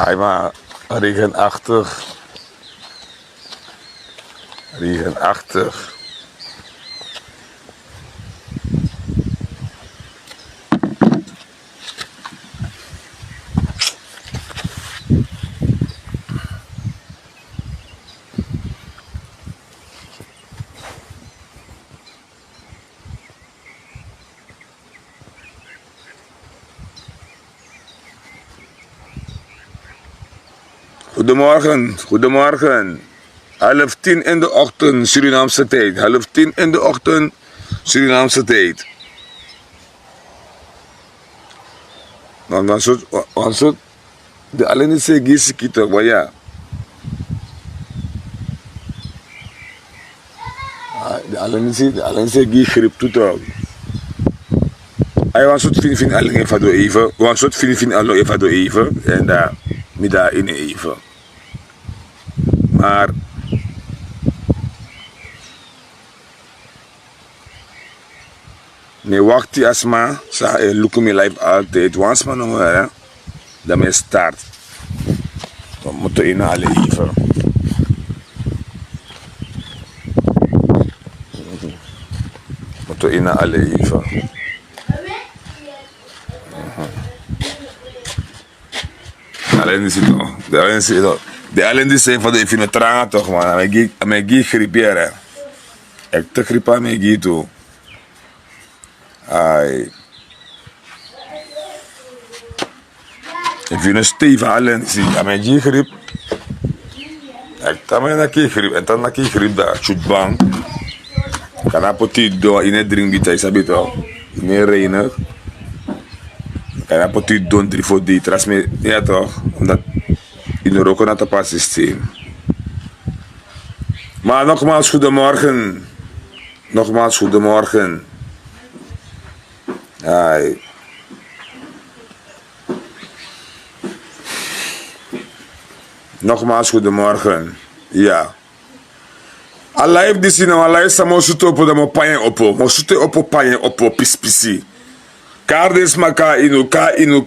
Hij maar regenachtig. Regenachtig. Goedemorgen, goedemorgen. 11:30 in de ochtend, Surinaamse tijd. 11:30 in de ochtend, Surinaamse tijd. Dan soort de alleen is gisi toch, maar ja. De alleen is gisi grip toe toch. Hij was soort fin alleen even door even. Was soort fin alleen even door even. En daar, midden in even. Maar me wacht je asma, sa look me live altijd. Once man nog hè, dan me start. Dan moet je in alle even. Moet je in alle even. Alleen is het toch. De alleen die zijn van de even tranga toch man. Ik ga grieperen. Ik te gripa me gi toe. Ai. Ik vind een stevige alleen zie. Ik ga grip. Ik ta me na ki grip. En dan na ki grip daar. Chutbang. Kana poti do in het drink bita isabi toch. In het reinen. Kana poti don 3-4 days. Tras me ja toch. Omdat in de roken naar het passysteem. Maar nogmaals goedemorgen. Nogmaals goedemorgen. Ai. Nogmaals goedemorgen. Ja. Alive die zien alive samo suto opo damo payen opo. Mo suto opo payen opo pispisi. Kaardes maka inu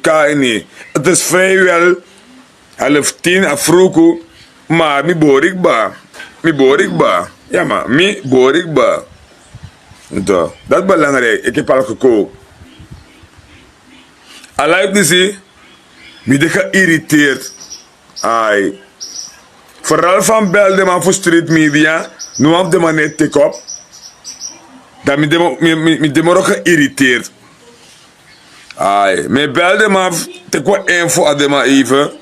ka ini. Het is vrijwel 11:10 afroku. Maar mi borik ba. Ja maar mi borik ba. Dat is belangrijk. Ik heb al gekookt. Alive die zie. Mi de geïrriteerd. Ai. Vooral van belde man voor street media. Nu af de man net take op. Dat mi de man geïrriteerd. Ai. Me belde man te kwa info aan de man even.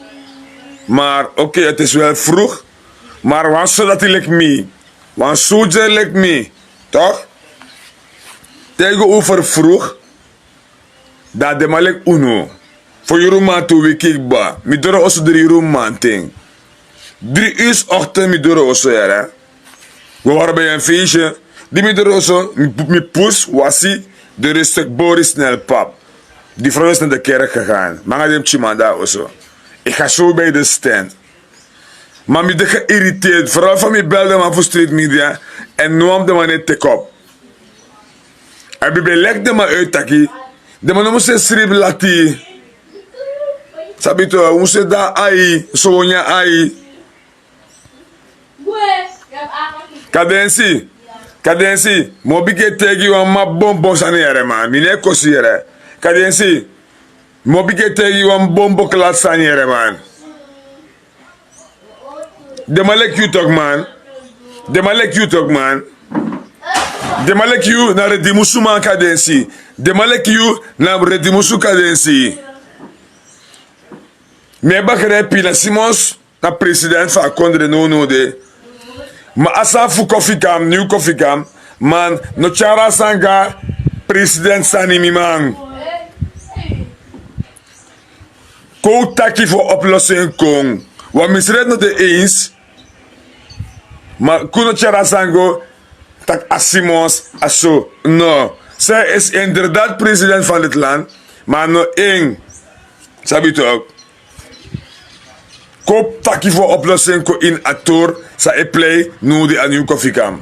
Maar oké, het is wel vroeg. Maar wat zodat hij like me. Want soldier like me. Toch? Tegenover vroeg. Dat de man like uno. Voor je man toe we kikba. Mi doro also 3 man ting. 3 uur ochtend mi doro also ja. We waren bij een feestje. Die mi doro also. Mi poes wasi. De rustig Boris snel pap. Die vrouw is naar de kerk gegaan. Maar ik heb chimanda also. Ik ga zo bij de stand. Maar mi de geïrriteerd. Vooral van mi belde man voor street media. En nu am de man net take op. En bi belek de man uittaki. De man moest een strip lati. Sabito, moest daar ai. Sonia ai. Kadensi. Mobike tegi wan ma bonbon saniere man. Mine kosiere. Kadensi. Mobike tegi wan bombo klat saniere man. De malek you talk man. De malek you na redimusu man kadensi. De malek you na redimusu kadensi. Me bakre Pina Simons na president van Kondre no de. Ma asa fu kofikam, new kofikam. Man, no chara sanga president sanimi man. Ko taki voor oplossing kong. Wat misredt nog de eens. Maar kuno chara sango tak Simons aso. No. Zij is inderdaad president van dit land. Maar no één. Sabi toch? Koop taki voor oplossing ko in actor sa e play nu de anu kofikam.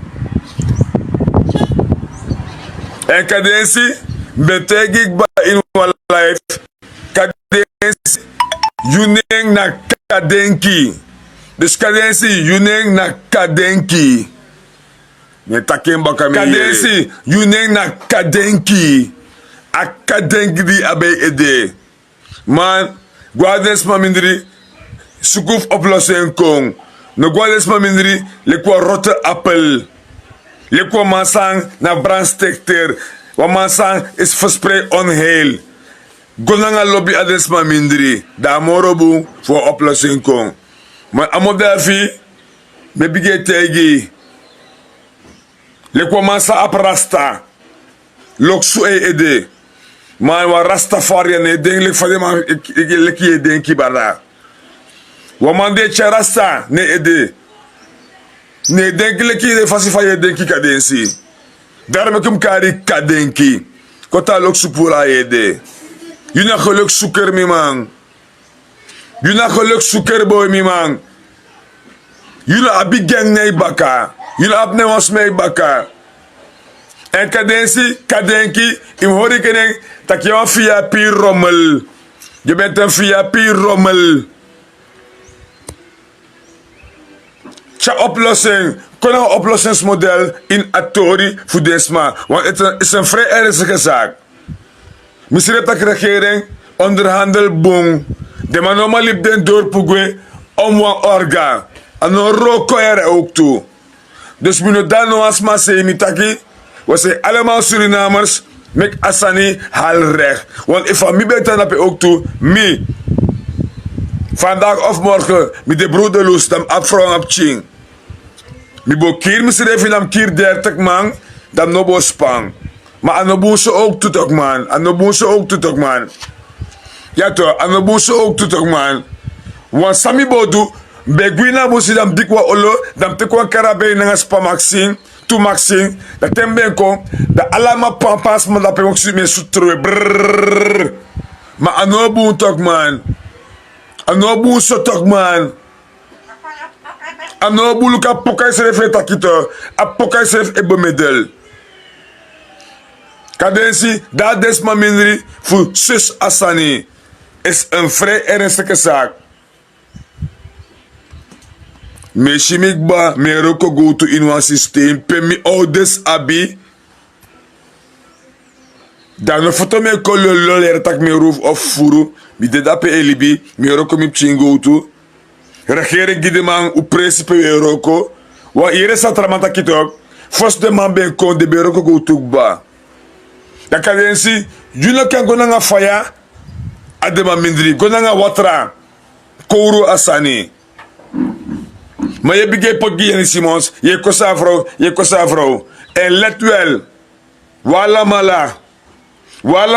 En kadensi betekik ba in one life kadensi you neng na kadenki. Dus kadensi, yuning na kadenki. Ne taken baka me kadensi, yuning na kadenki. A kadenki di abe ede. Man, guades mamindri, sukuf oplossing kong. No guades mamindri, le kwa rotte appel. Le kwa mansang na brandstekter. Wa mansang is verspreid onheil. Gonanga lobby adres mamindri. Da morobu voor oplossing kong. Maar amodafi, me bige tegi. Le commença à rasta. Loksu e ede. Man wa rastafari ne deng le fade ma le ki eden ki bada. Wa mande cha rasta ne ede. Ne deng le ki de fasi faye den ki kadensi. Daarom kum kari kadenki. Kota loksu pula ede. Yuna geluk zoeker mi man. Yuna geluk zoeker boy mi man. Yuna abi gang nee baka. Yuna ab ne was mee baka. En kadensi, kadenki, im hoor ik in dat je een VIP-rommel. Je bent een VIP-rommel. Tja oplossing. Kon een oplossingsmodel in Atori voor desma. Want het is een vrij ernstige zaak. Misschien dat de regering onderhandel boom. De man normaal liep den doorpugwe om een orga. En een roko er ook toe. Dus we moeten dan nog eens maar zeggen, we zijn allemaal Surinamers met Asani halrecht. Want if ik ben dan ook toe, me. Vandaag of morgen, met de broederloos, dan afvrouwen op ching. Mi bo kier misschien even nam kier 30 man, dan no bo spang. Maar aan de boze ook toe toch man, aan de boze ook toe toch man. Ja toch, aan de boze ook toe toch man. Want sami bodu, begwina bosi dan dikwa olo, dan tekwa karabe na spa maxing. Tu maxing, dat temben kom, dat allemaal pampas man dat ook me sutroe brrrr. Maar anobu toch man, anobu so toch man. Anobu luka pokai seref etakito, a pokai seref ebomedel. Kadensi, dat desma mindri voor zus Asani is een vrij ernstige zaak. Me shimikba me roko go to in one systeem pe mi ouders abi. Dan no foto me kolo loler tak me roof of furu. Mi de dape elibi me roko mi pchingo to. Regering gide man u principe we roko. Wa ire satramanta kitok. Fos de man ben kon de be roko go to ba. Da kadensi juna kan go nga faya adema mindri go nga watra. Kouru Asani. Maar je begrijpt ook Guy Simons, je kosa vrouw. En let wel, wala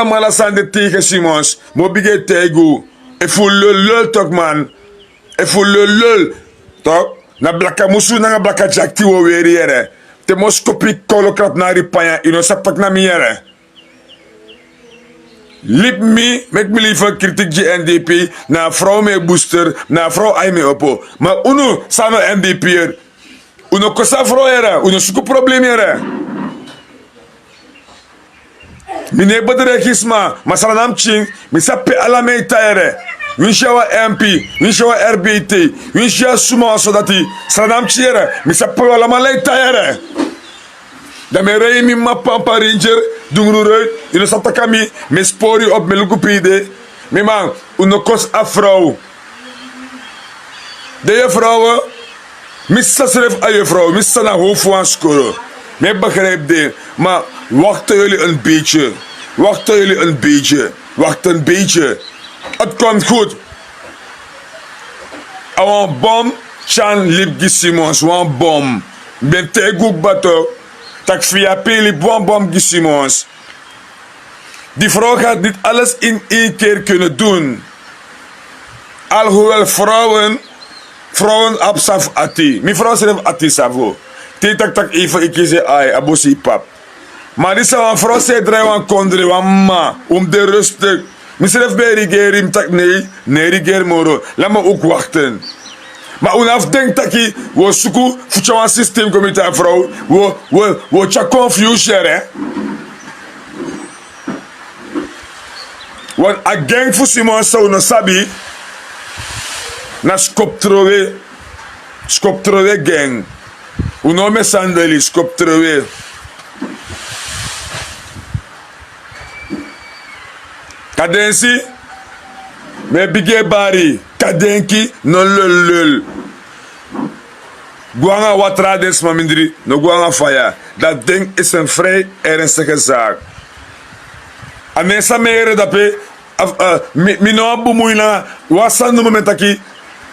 mala san de tegen Simons, mo begrijp tegen e fu lul toch man, e fu lul toch, na blaka musu na blaka jakti wo weri yere, te mos kopi kolokrat na ripanya, ino sapak na mi yere. Lip me, make me liever kritiek GNDP, na vrouw me booster, na vrouw ai me oppo. Maar uno, sano NDP'er, uno kosa vrouw era, uno suku probleem era. Mine bedregisma, masalanam ching, misape ala me taere. Winshawa MP, winshawa RBT, winshawa suma sodati, salanam chiere, misape ala malay taere. Dan me rei mi ma pampa ranger, dungrurui, ino satakami, me spori op me lukupide. Me man, uno kos a vrouw. De je vrouwen, missa schrijf aan je vrouw, missa naar hoofd van scoren. Me begrijp dit, maar wachten jullie een beetje. Wachten jullie een beetje. Wacht een beetje. Het komt goed. Een bom, Chan Lipgi Simons, een bom. Ben te goed bato. Tak via peli bom Simons. Die vrouw gaat niet alles in één keer kunnen doen. Alhoewel vrouwen absaf ati. Mi vrouw schrijft ati savo. Te tak even ik zeg ai abosi pap. Maar die zou een vrouw zei draai wan kondre wan ma om de rustig. Mi schrijft bij regering tak nee regeer moro. Laat me ook wachten. Maar unaf denkt dat je wo suku fucha een systeem komt aan vrouw, wo cha confusion hè. Want a gang voor Simon so no sabi na skoptrowe gang. O nome sandali skoptrowe. Kadensi me bige bari kadenki no lul. Guanga watra des mamindri no guanga faya. Dat ding is een vrij ernstige zaak. A mensen meer dat mino bemoeien wasan no moment aki.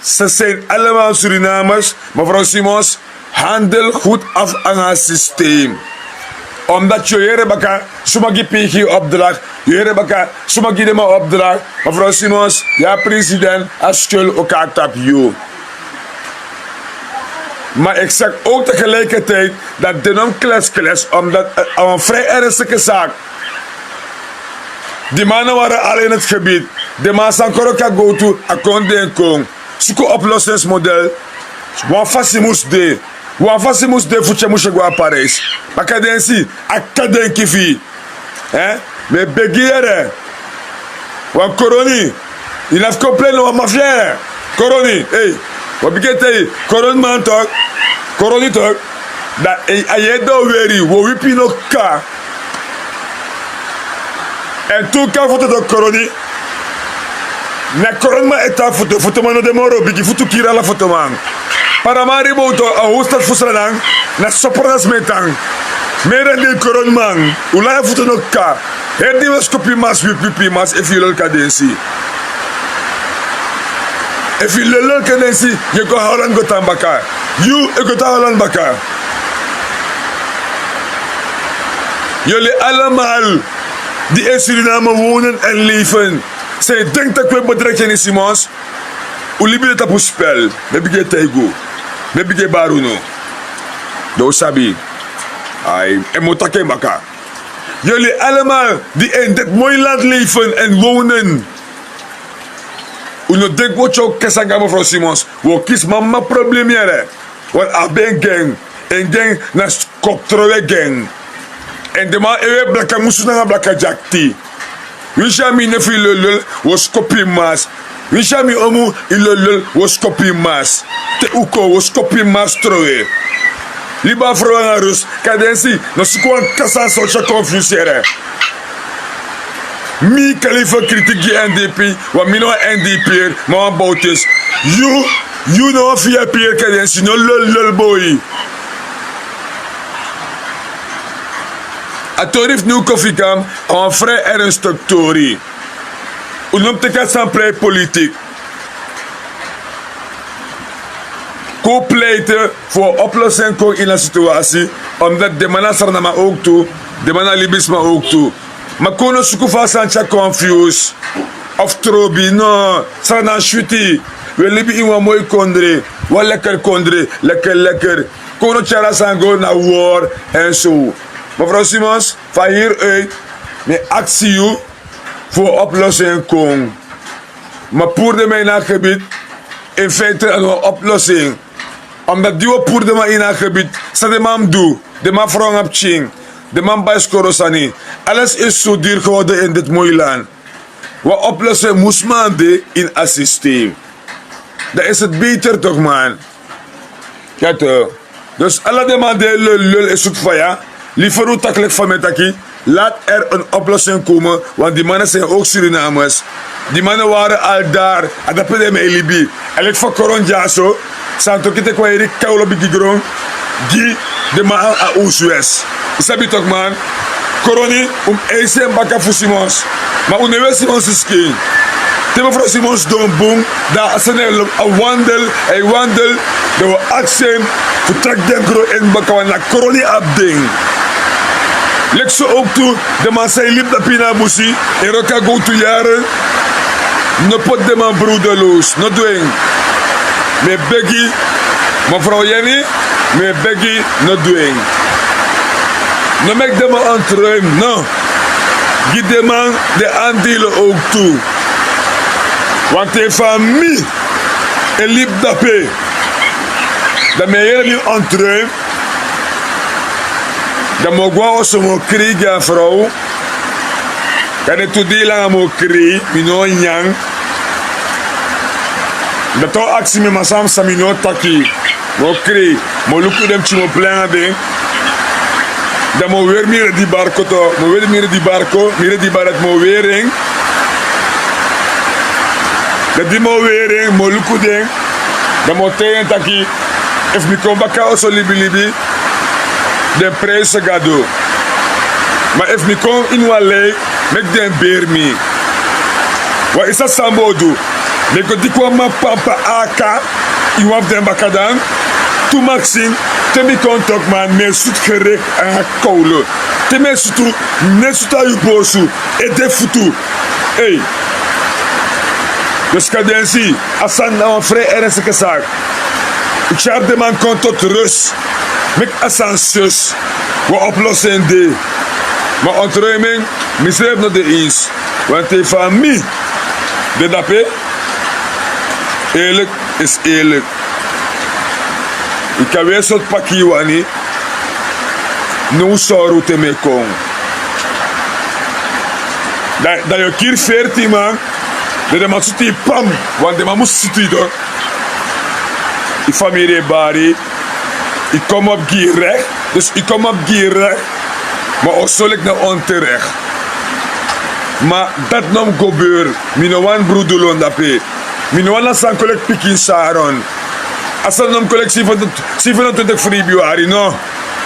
Ze zijn allemaal Surinamers, mevrouw Simons, handel goed af aan haar systeem. Omdat je hier baka, somagi pigi opdracht, je hier baka, somagi de ma opdracht, mevrouw Simons, ja president, als schul elkaar tap you. Maar ik zeg ook tegelijkertijd dat de non kles, omdat een vrij ernstige zaak. Die mannen waren al in het gebied. De man Sankoroka go to Akonde en Kong. Zoek een oplossingsmodel. Wafasi moest de. Wafasi moest de voetje moest go naar Parijs. Maar kan je zien? Akaden kifi. Me begeren. Want Coroni. Il heeft compleet nog mafia. Coroni. Hey. Wat begint hij? Coroni man toch? Coroni toch? Dat je dat weer. Wo wipi nog ka. En toen kan foto de Coroni. Na Coroni ma eta foto man de moro. Bigi foto kira la foto man. Paramari boto a hoofdstad Fusranang. Na sopranas metang. Meer dan Coroni man. Ula foto nog ka. Het die was kopie mas wipi mas. If you look at this. If you look at this, you go Holland go tambaka. You go to Holland baka. Jullie allemaal die in Suriname wonen en leven. Zij denkt dat ik bedrijf in Simons. U libi het op een spel. Me bige Taigo. Me bige Baruno. Do sabi. Ai, emotake baka. Jullie allemaal die in dit mooie land leven en wonen. Uno denk wat jou kesanga mevrouw Simons. Wo kies mama probleem jere. Want a ben gang. En gang na skoptrowe gang. En de man ewe blaka musu na blaka jakti. Wishami nefi lulul was kopi mas. Wishami omu ilulul was kopi mas. Te uko was kopi mas trowe. Liba vrouwen rus. Kadensi no sikuan kasa socha confusere. Mi kalifa kritiki NDP, wa mi no NDP, ma wan boutis. You no via Pierre Kadensi, no lul boy. A torif nu kofikam, een vrij ernstig tori. U noemt de kat zijn vrij politiek. Co-pleiten voor oplossing in een situatie, omdat de mannen Sarnama ook toe, de mannen Libisma ook toe. Maar kono suku fasancha confused. Of trobi, no. Sarna shuti. We libi in wa mooi kondre. Wa lekker kondre. Lekker. Kono chara sango na war en zo. Mevrouw Simons, van hieruit, mijn actie voor oplossing komen. Maar poerde mij in het gebied, in feite een oplossing. Omdat die poerde mij in het gebied, ze de man doet, de man vrouw op ching. De man bij Skorosani. Alles is zo duur geworden in dit mooie land. Wat oplossen moest man in het systeem. Dat is het beter toch man. Ja toch. Dus alle de man die lul is zoek van ja. Liever hoe takkelijk van mij taki. Laat er een oplossing komen. Want die mannen zijn ook Surinamers. Die mannen waren al daar. En dat ben ik Libi. En ik van Koronja zo. Santo kite kwa eri kaulo bigi grong. Gi de man a Oos-West. Isabi toch man. Coroni eisen baka voor Simons. Maar unewe Simons is king. Te mevrouw Simons doen boom. Daar als een wandel. Hij wandel. Dat we actie. Vertrek den gro in baka. Na Coroni abding. Lek zo ook toe. De man zei liep de pina busi. En roka go to jaren. No pot de man broederloos. No doing. Me begi. Mevrouw Jenny. Me begi. No doing. No make them ontruim, no. Give de man de aandelen ook toe. Want hij van mij en liep dat pe. Dat mij helemaal ontruim. Dat moet gewoon zo'n kriegen vrouw. Kan het toe delen aan mijn krieg, mijn nyang. Da to aksi me masam samino taki. Mo kri, mo luku dem chimo plan de. Da mo weer mire di barco to, mo weer mire di barco, mire di barat mo weering. Da di mo weering, mo luku den. Da mo tegen taki. If mi kom baka oso libi, den prijs gado. Maar if mi kom in wa lake, mek den beer mi. Wa isa sambodu. Mek di kwa ma papa aka, i waf den baka dan. Tu maxin, te mi kon tok man, me sut gerek en koule. Te me sutu, ne suta yu bosu, e de futu. Hey. Dus kadensi, asan na een vrij ernstige zaak. Ik heb de man komt tot rust. Met ascensus. We oplossen die. Maar ontruiming, misleef nog de eens. Want hij van mij. De dape. Eerlijk is eerlijk. Ik kan weer zo'n pakje wani. Nu zou te mee komen. Dat je hier 14 man. De man zit hier pam. Want de man moest zitten door. Ik familie bari, ik kom op gierig, dus ik kom op gierig, maar ook zal ik naar onterecht. Maar dat nam gebeur, mijn wan broederlon dape, mijn wan asan collect pikin saron, asan nam collect 27 februari, no,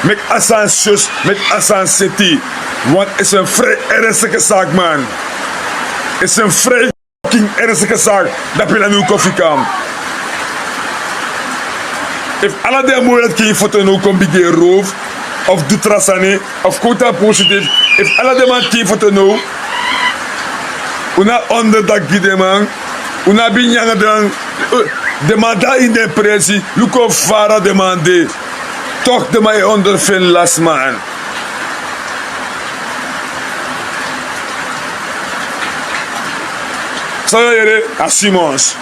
met asan zus, met asan city, want het is een vrij ernstige zaak man, het is een vrij fucking ernstige zaak, dat je naar uw koffie kan. If alle de moeilijk geen foto nu komt bij de roof, of doet trasane, of kota positief, if alle de man geen foto nu, una onderdak gide man, una binyanga dan, demanda in de pressie, luko fara demande, toch de mij ondervind last man. Zou je a Simons?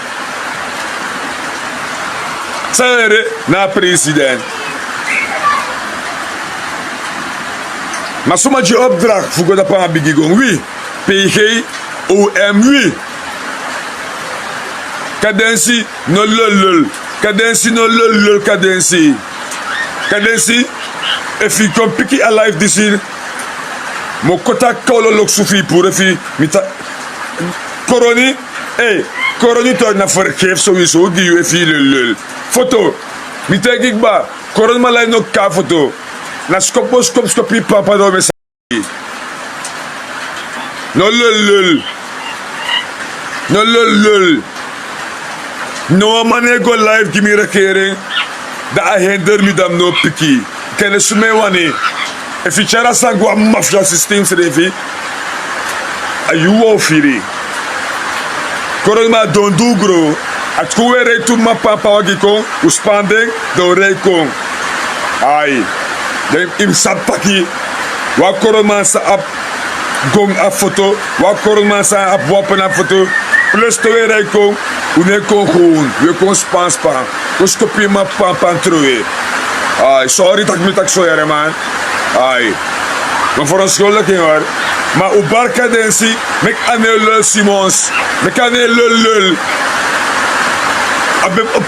Sayere na president. Maar soms je opdracht voor dat paar bigigong wie PG OM cadency no lul cadency no lul cadency if you come pick it alive this year mo kota kolo lok sufi pour fi mita koroni koroni to na vergeef sowieso die je fi lul foto mi tek ik ba koron ma lay no ka foto na skopi papa do mes no lul no mane go live give me rekering da hinder mi dam no piki ken sume wani e fichara sangwa mafia system serevi ayu wo firi koron ma don dugro at kuwere tu ma papa wagi kon uspande do rekon ai dem im sapaki wa koroma sa ap gong a foto wa koroma sa ap wapen a foto plus to weer rekon une kon gewoon we kon spanspa ko skopi ma papa troe ai sorry tak mi tak soyere man ai maar voor een schuldiging hoor maar u barka densi mek ane lul Simons mek ane lul Op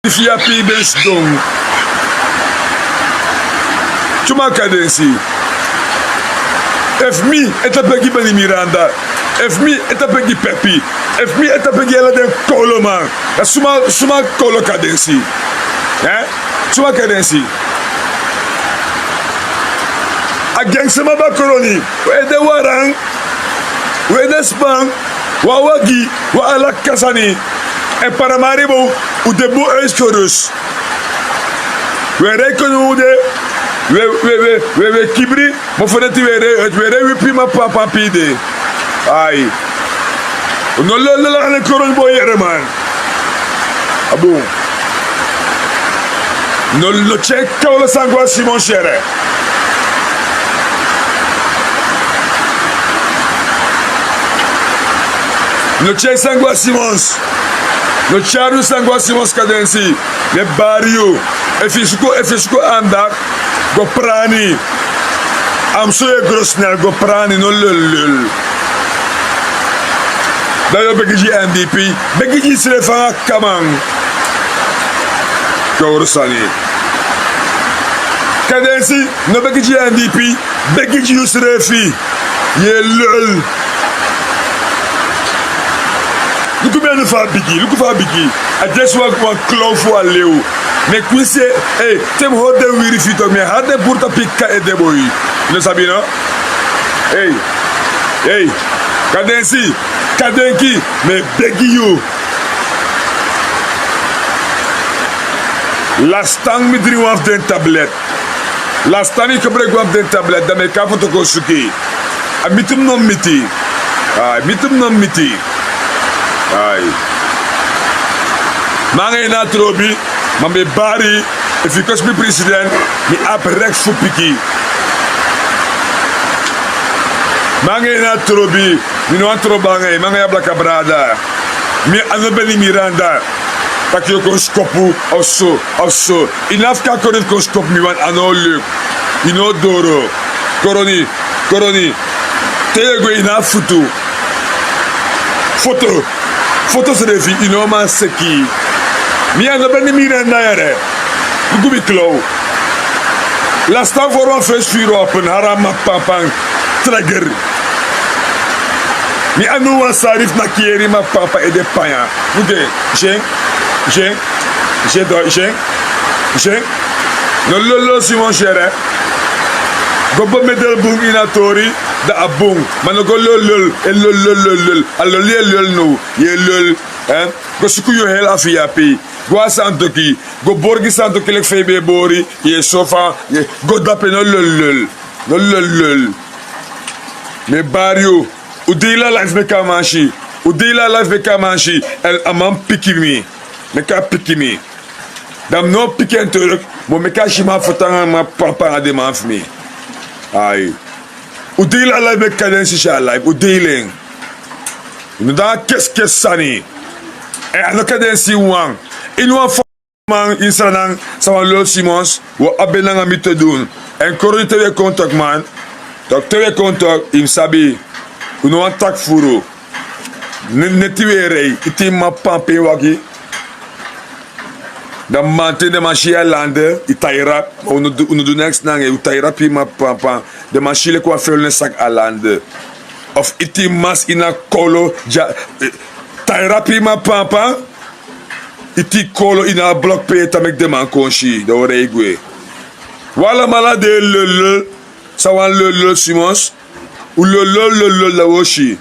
via pibes dong. Chuma kadensi. If me etapegi bani Miranda. If me etapegi Pepi. If me etapegi ala den kolo man. Ya suma kolo kadensi. Eh? Chuma kadensi. A gengsema ba koloni. We de warang. We de spang. Wa wagi. Wa ala kasani. En Paramaribo, u de boe uitgerust. We rekenen hoe de. We kibri, maar voor dat we prima papa pide. Ai. No lala aan de koron boyere man. Abo. No check kaula sangwa Simon Chere. No check sangwa Simons. No charu sangwa Simons kadensi. Le barrio. Efisco andak. Go prani. Am so je grosnel go prani no lul. Dayo begiji NDP, begiji Selefa Kamang. Korsani. Kadensi, no begiji NDP, begiji Yusrefi. Ye lol. Look at me for biggie. I just want one clown for a leo. Mais qui c'est, hey, t'aimes how they will refit on me, how they put a pick at the boy. You know, Sabina? Hey, Kadenki, mais begging you. Last time me dream of the tablet. Last time I could break off the tablet, that make up to go suki. I meet him no miti. Ay. Mange na trobi, mambe bari, if you catch me president, me ap rex for piki. Mange na trobi, me no antrobange, mange ya blaka brada. Me anobeni Miranda. Tak je kon skopu, of so. Enough ka konin kon skop mi wan ano leuk. Ino doro. Koroni. Tego ina Foto se defi, ino man seki. Mi anobeni Miranda yere. Gubi klow. Last time for one first fear open, harama pampang, trigger. Mi anu wan sarif na kieri ma pampa e de panya. Oké, Jeng. No lolo si mon chere. Gobo medel bung inatori da abung. Mano go lol. Allo lol no. Ye lol. Go suku yo hel afia pi. Go asantoki. Go borgi santoki lek febe bori. Ye sofa. Ye go dape no lol. Me barrio. Udila life me kamanshi. El amam piki mi. Meka piki mi. Dam no piki en terug. Mo meka shima fotanga ma papa de manf mi. Ay. Udila life me kadensi sha life. Udiling. Inu da kes sani. E ano kadensi wang. Inu wan man insanang sa wan Lord Simons. Wo abenang a mito doen. En koroni tewe kontak man. Tok tewe kontak. Im sabi. Unu wan tak furo. Netiwe rei. Iti ma pampe waki. Dan mante de machine lande, itaira, unu do next nange, itaira pi ma pampa, de machine kwa fel sak alande. Of iti mas ina kolo, taira pi ma pampa, iti kolo ina blok pe tamek de man konshi, de ore igwe. Wala mala de lele, sawan lele Simons, ou lele la woshi,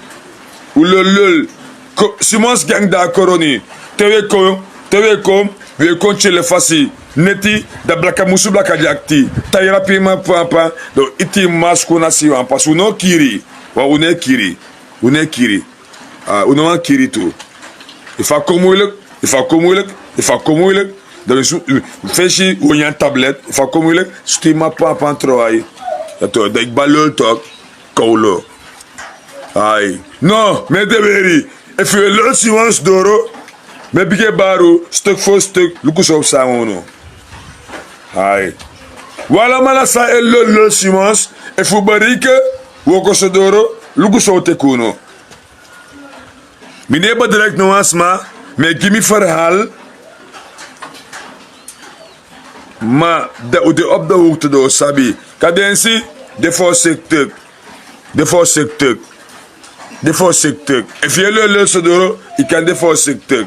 ou lele, Simons gang da koroni, tewe kom, we konche le fasi neti da blaka musu blaka jakti tayra pima papa do iti masku na siwan pas uno kiri wa une kiri uno kiri tu ifa komoeilijk da feshi onyan tablet ifa komoeilijk stima papa troi to da ik balol tok kolo ay no me deberi if you lo si wans doro me bige baro stuk voor stuk lukus op samono hai wala mala sa el Simons e fu barike woko sodoro lukus op te kuno mine ba direct no asma me gimi verhaal ma de op de hoogte do sabi kadensi de voor stuk if je le sodoro ik kan de voor stuk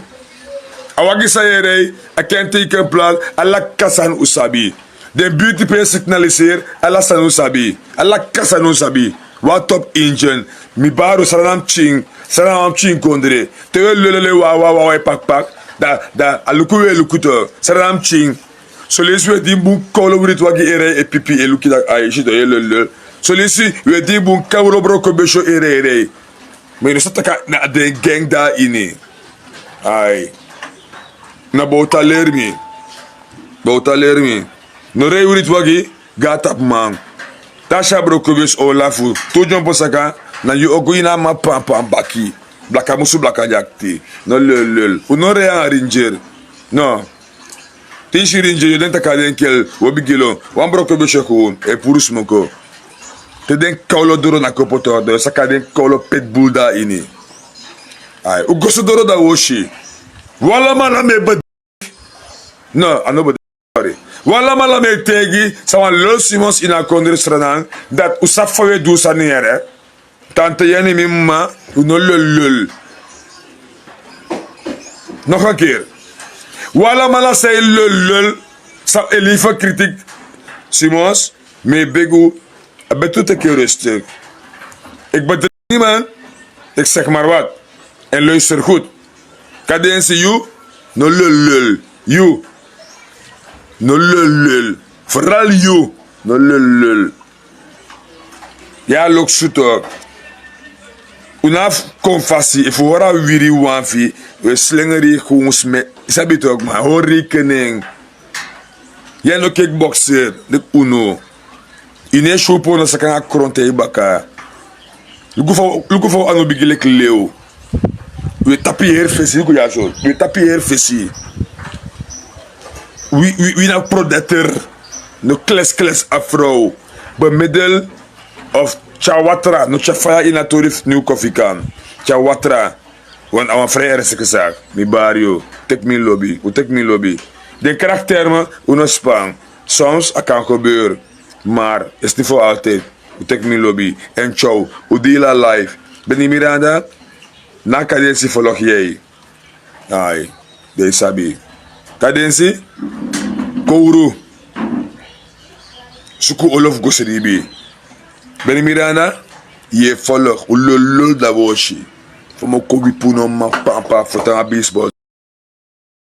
awagi sayere akente iken plan ala kasan usabi de beauty pe signaliser ala san usabi ala kasan usabi wa top engine mi baro saranam ching kondre te lele wa pak da alukuwe lukuto saranam ching so les we di bu kolo writ wagi ere e pipi e lukida ay shido lele so les we di bu kawro broko besho ere me no sataka na de gang da ini ay na bota lermi no rei urit wagi gatap man tasha brokobes olafu to jompo saka na yu oguina ma pampa baki blaka musu blaka jakti no lel uno re an ringer no tishi ringer yo den takaden kel wobigilo wan brokobes ko e purus moko te den kaulo duro na kopoto de saka den kaulo pet bulda ini Ay, u gosodoro da woshi. Wala mala me bad. No, ano bad. Sorry. Wala mala me tegi sawan Lul Simons ina kondre stranan dat u safawe du sanere. Tante yani mimma u no lul. Nog een keer. Wala mala say lul sa elifa critique Simons me begu abetut een keer rustig. Ik bedreig niemand. Ik zeg maar wat. En luister goed. Cadentie you, no lul. You, no lul. Vooral you, no lul. Ja, lok zoeto. Unaf confassie, if we wiri wanfi, we slingeri gewoon smet. Sabi toch maar, hoor rekening. Jij no kickboxer, de uno. Ine shopo na sakanga kronte ibaka. Luku fa ano bigilek leo. We tapi her fesi, luku ya zo. We tapi her fesi. We na predator. No kles afro. But middle of Chawatra, no chafaya in a tourist new coffee can. Chawatra. Want our vrij is gezegd. Mi barrio. Take me lobby. We take me lobby. De karaktermen, uno spang. Soms kan gebeuren. Maar is niet voor altijd. We take me lobby. En ciao. We deal live. Benny Miranda. Na cadentie volg jij. Ai. De sabi. Cadentie. Kouru. Suku Olof Goseribi. Benny Miranda. Je volg. Ulolo da woshi. Voor mijn kogi puno ma pampa. Voor te baseball.